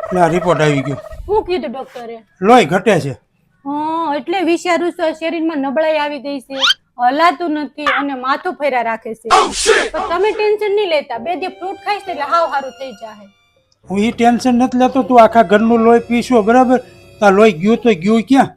એટલે આ રિપોર્ટ આવી ગયો. શું કીધું ડોક્ટરે? લોહી ઘટે છે. હા, એટલે વિચારું છું શરીરમાં નબળાઈ આવી ગઈ છે, હલાતું નથી અને માથું ફેરા રાખે છે. પણ તમે ટેન્શન નહીં લેતા, 2 દી ફ્રૂટ ખાઈશ એટલે હાવ સારું થઈ જાય. હું એ ટેન્શન નથી લેતો. તું આખા ઘરનું લોહી પીશો બરાબર. તાર લોહી ગયું તો ગયું ક્યાં?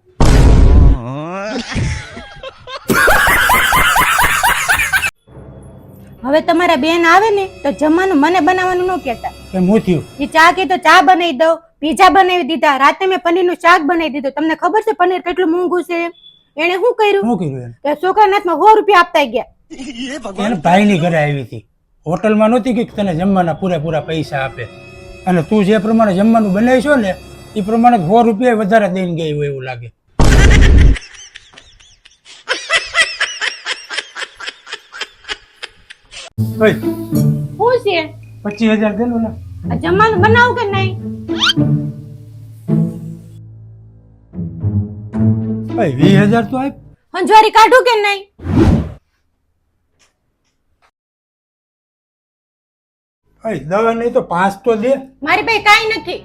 હવે તમારા બેન આવે ને તો જમવાનું મને બનાવવાનું ન કહેતા. એમ હું થયું? એ ચા કે તો ચા બનાવી દઉં, પીઝા બનાવી દીધા, રાતે મેં પનીરનું શાક બનાવી દીધું. તમને ખબર છે પનીર કેટલું મોંઘું છે? એને શું કર્યું? શું કર્યું એને? કે છોકરાના હાથમાં 100 રૂપિયા આપતા ગયા. એને ભાઈની ઘરે આવી હતી. હોટલમાં નહોતી કે તને જમવાના પૂરેપૂરા પૈસા આપે, અને તું જે પ્રમાણે જમવાનું બનાવીશો ને એ પ્રમાણે 100 રૂપિયા વધારે દઈને ગઈ હોય એવું લાગે. ઓય, શું છે? 25,000 દેલું ને. આ જમવાનું બનાવું કે નહીં? ઓય, 20,000 તો આપ. હંજવારી કાઢું કે નહીં? ઓય, દવા નહીં તો 5 તો દે. મારી પાસે કાંઈ નથી.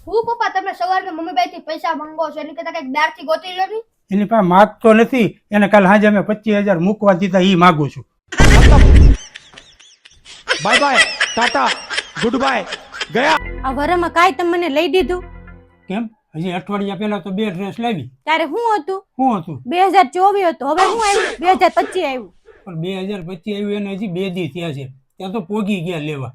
હું પપ્પા તમે સવારે મમ્મી બાઈ થી પૈસા માંગો છો એની કરતા કઈક બહાર થી ગોતી લો ની. એની પાસે માગતો નથી. એને કાલ સાંજે અમે 25,000 મૂકવા દીધા, એ માગું છું. Bye bye, Tata, good bye, ગયા. આ વરમાં કાંઈ તમે મને લઈ દીધું? કેમ? હજી અઠવાડિયા પહેલા તો 2 ડ્રેસ લાવી. ત્યારે શું હતું? શું હતું? 2024 હતું. હવે શું આવ્યું? 2025 આવ્યું. પણ 2025 આવ્યું એને હજી 2 દી થયા છે. ત્યાં તો પોગી ગયા લેવા.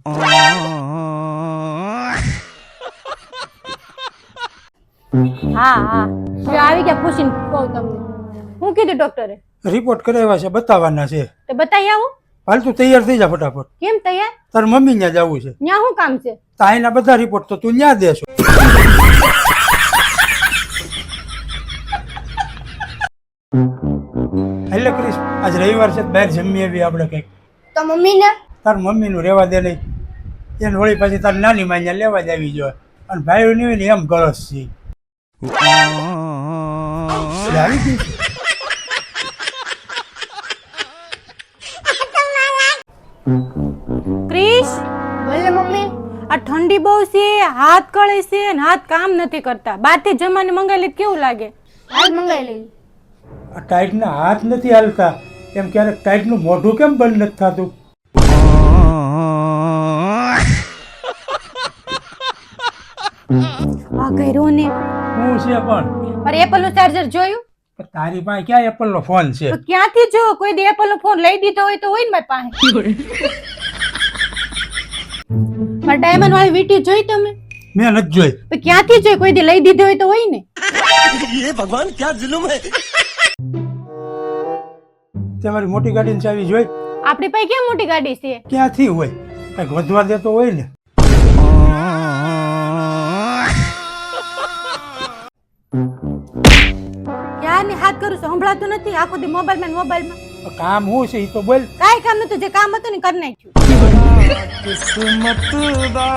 હા હા, જો આવી ગયા પૂછીને કહું તમને. શું કીધું ડોક્ટરે? રિપોર્ટ કરાવ્યા છે, બતાવવાના છે. તો બતાવી આવું. હાલ તું તૈયાર થઈ જા ફટાફટ. કેમ તૈયાર? તાર મમ્મી ત્યાં જવું છે. ત્યાં શું કામ છે? તાઈના બધા રિપોર્ટ તો તું ત્યાં દેશો. એટલે ક્રિસ, આજ રવિવાર છે, બહાર જમી આવી આપણે કંઈક. તો મમ્મી ને તાર મમ્મીનું રહેવા દે નહીં. એને વળી પાછી તાર નાની માં ત્યાં લેવા જ આવી જોઈએ. અને ભાઈઓ ની હોય ને એમ ગળસ છે. આવી ગઈ છે. ક્રિશ, બોલે મમ્મી. આ ઠંડી બહુ છે, હાથ કળે છે અને હાથ કામ નથી કરતા. બહારથી જમવાનું મંગાવી લે કેવું લાગે? હાલ મંગાઈ લઈ. આ ટાઈટના હાથ નથી હાલતા. એમ ક્યારેક ટાઈટનું મોઢું કેમ બંધ નથી થતું? આ કર્યું ને શું છે પણ? પર એપલ નું ચાર્જર જોયું? પણ તારી પાસે ક્યાં એપલ નો ફોન છે? તો ક્યાંથી જો? કોઈ દી એપલ નો ફોન લઈ દીધો હોય તો હોય ને મારી પાસે. પણ ડાયમંડ વાળી વીટી જોઈ તમે? મેં નથી જોઈ. પણ ક્યાંથી જોઈ? કોઈ દી લઈ દીધો હોય તો હોય ને. ये भगवान क्या जुल्म है. તમારી મોટી ગાડીની ચાવી જોઈ? આપણી પાસે કેમ મોટી ગાડી છે? ક્યાંથી હોય? કઈક વધવા દેતો હોય ને. ક્યારની હાથ કરું છું, સંભળાતું નથી? આખો દી મોબાઈલ માં. કામ શું છે એ તો બોલ. કાંઈ કામ નતું, જે કામ હતું ને કરી નાખ્યું. किस्मत दा